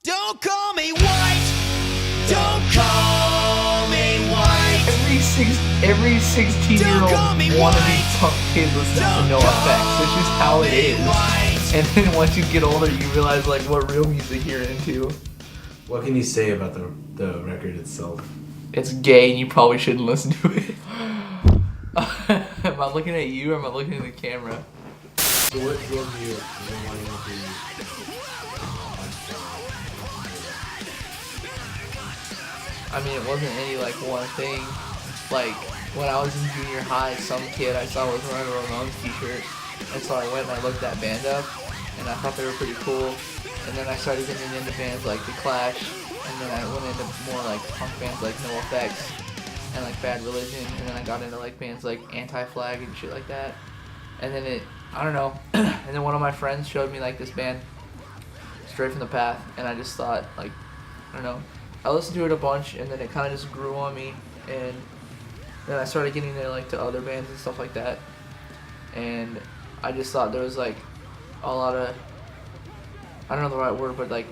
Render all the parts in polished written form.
Don't call me white. Don't call me white. Every 16-year-old wannabe punk kid listens to No Effects. It's just how it is. And then once you get older, you realize like what real music you're into. What can you say about the record itself? It's gay, and you probably shouldn't listen to it. Am I looking at you, or am I looking at the camera? So what drove you wanting to be? I mean, it wasn't any like one thing. Like when I was in junior high, some kid I saw was wearing a Ramones t-shirt, and so I went and I looked that band up, and I thought they were pretty cool. And then I started getting into bands like The Clash, and then I went into more like punk bands like No Effects and like Bad Religion, and then I got into like bands like Anti-Flag and shit like that. And then I don't know. And then one of my friends showed me like this band, Straight from the Path, and I just thought like, I don't know. I listened to it a bunch, and then it kind of just grew on me, and then I started getting into like to other bands and stuff like that, and I just thought there was like a lot of, I don't know the right word, but like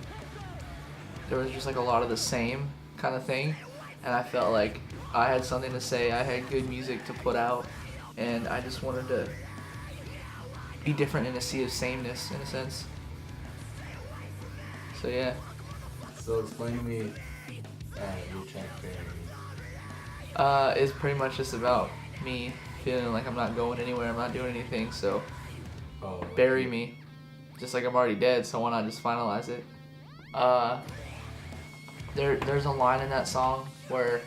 there was just like a lot of the same kind of thing, and I felt like I had something to say, I had good music to put out, and I just wanted to be different in a sea of sameness in a sense. So yeah. So explain to me your track It's pretty much just about me feeling like I'm not going anywhere, I'm not doing anything, so bury me. Just like I'm already dead, so why not just finalize it? There's a line in that song where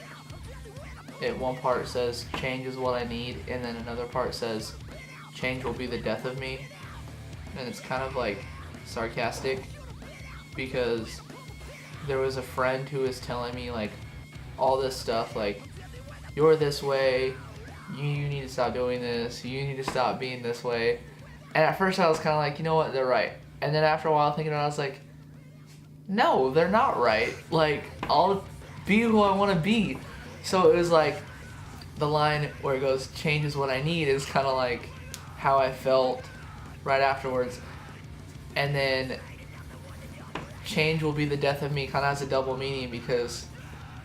one part says, change is what I need, and then another part says, change will be the death of me. And it's kind of like sarcastic, because there was a friend who was telling me like all this stuff, like you're this way, you need to stop doing this, you need to stop being this way. And at first I was kind of like, you know what, they're right. And then after a while thinking about it, I was like, no, they're not right. Like, I'll be who I want to be. So it was like the line where it goes, change is what I need, is kind of like how I felt right afterwards. And then change will be the death of me kind of has a double meaning, because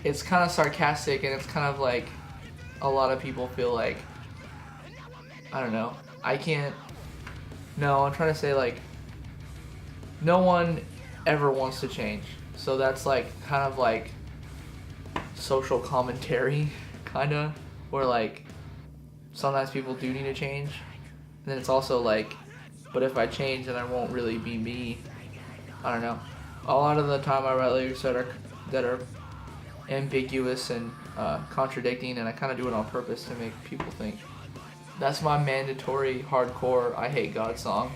it's kind of sarcastic, and it's kind of like a lot of people feel like, I don't know, I'm trying to say like no one ever wants to change, so that's like kind of like social commentary, kind of, where like sometimes people do need to change, and then it's also like, but if I change then I won't really be me. I don't know. A lot of the time I write lyrics that are ambiguous and contradicting, and I kind of do it on purpose to make people think. That's my mandatory hardcore I Hate God song.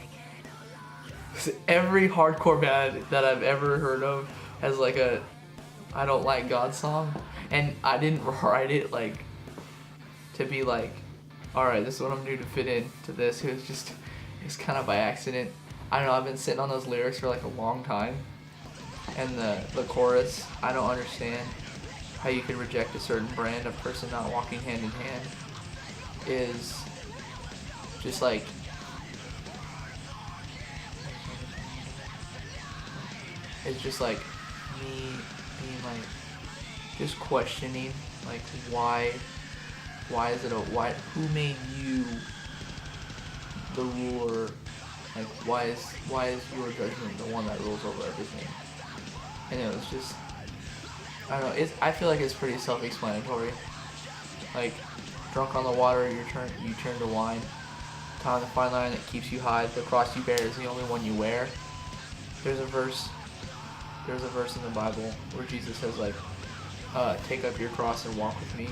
Every hardcore band that I've ever heard of has like a I don't like God song, and I didn't write it like to be like, alright, this is what I'm doing to fit into this. It's kind of by accident. I don't know, I've been sitting on those lyrics for like a long time. And the chorus, I don't understand how you can reject a certain brand of person not walking hand in hand, is just like, it's just like me being like, just questioning like why is it who made you the ruler, like why is your judgment the one that rules over everything? And it was just, I don't know, I feel like it's pretty self-explanatory. Like, drunk on the water, you turn to wine. Tying the fine line that keeps you high, the cross you bear is the only one you wear. There's a verse in the Bible where Jesus says like, take up your cross and walk with me.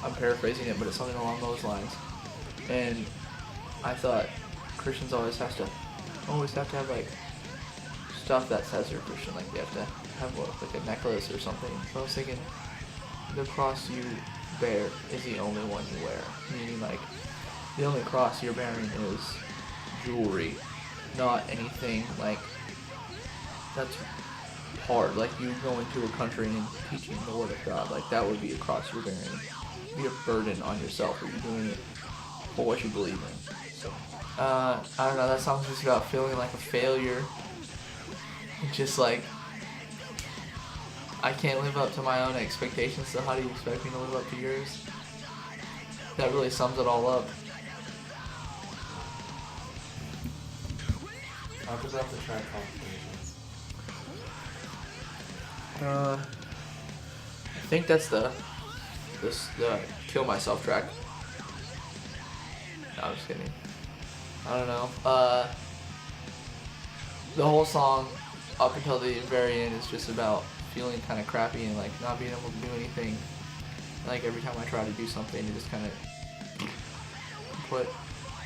I'm paraphrasing it, but it's something along those lines. And I thought Christians always have to have like stuff that says you're Christian, like they have to have like a necklace or something. So I was thinking, the cross you bear is the only one you wear, meaning like the only cross you're bearing is jewelry, not anything like that's hard. Like you going to a country and teaching the word of God, like that would be a cross you're bearing. It'd be a burden on yourself if you're doing it for what you believe in. So I don't know, that song's just about feeling like a failure. Just like I can't live up to my own expectations, so how do you expect me to live up to yours? That really sums it all up. Talk about the track complications. I think that's the Kill Myself track. No, I'm just kidding. I don't know. The whole song up until the very end is just about feeling kind of crappy and like not being able to do anything. Like every time I try to do something, it just kind of quit.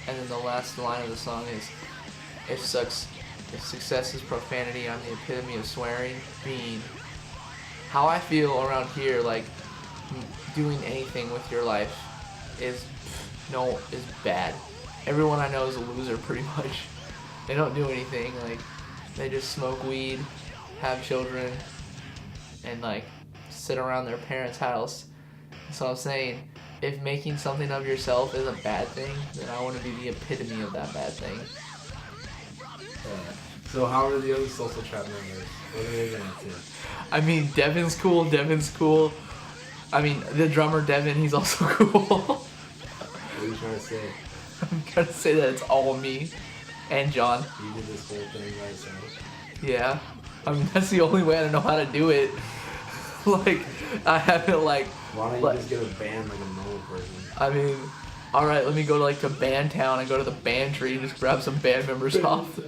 And then the last line of the song is, if success is profanity, I'm the epitome of swearing. Being how I feel around here, like doing anything with your life is bad. Everyone I know is a loser pretty much. They don't do anything, like they just smoke weed, have children, and like sit around their parents' house. So I'm saying, if making something of yourself is a bad thing, then I want to be the epitome of that bad thing. So how are the other Social Trap members? What are they gonna do? I mean, Devin's cool. I mean, the drummer Devin, he's also cool. What are you trying to say? I'm trying to say that it's all me and John. You did this whole thing by yourself? Yeah. I mean, that's the only way I know how to do it. Like, I haven't like... Why don't you just get a band like a normal person? I mean, alright, let me go to like to Band Town and go to the band tree and just grab some band members off.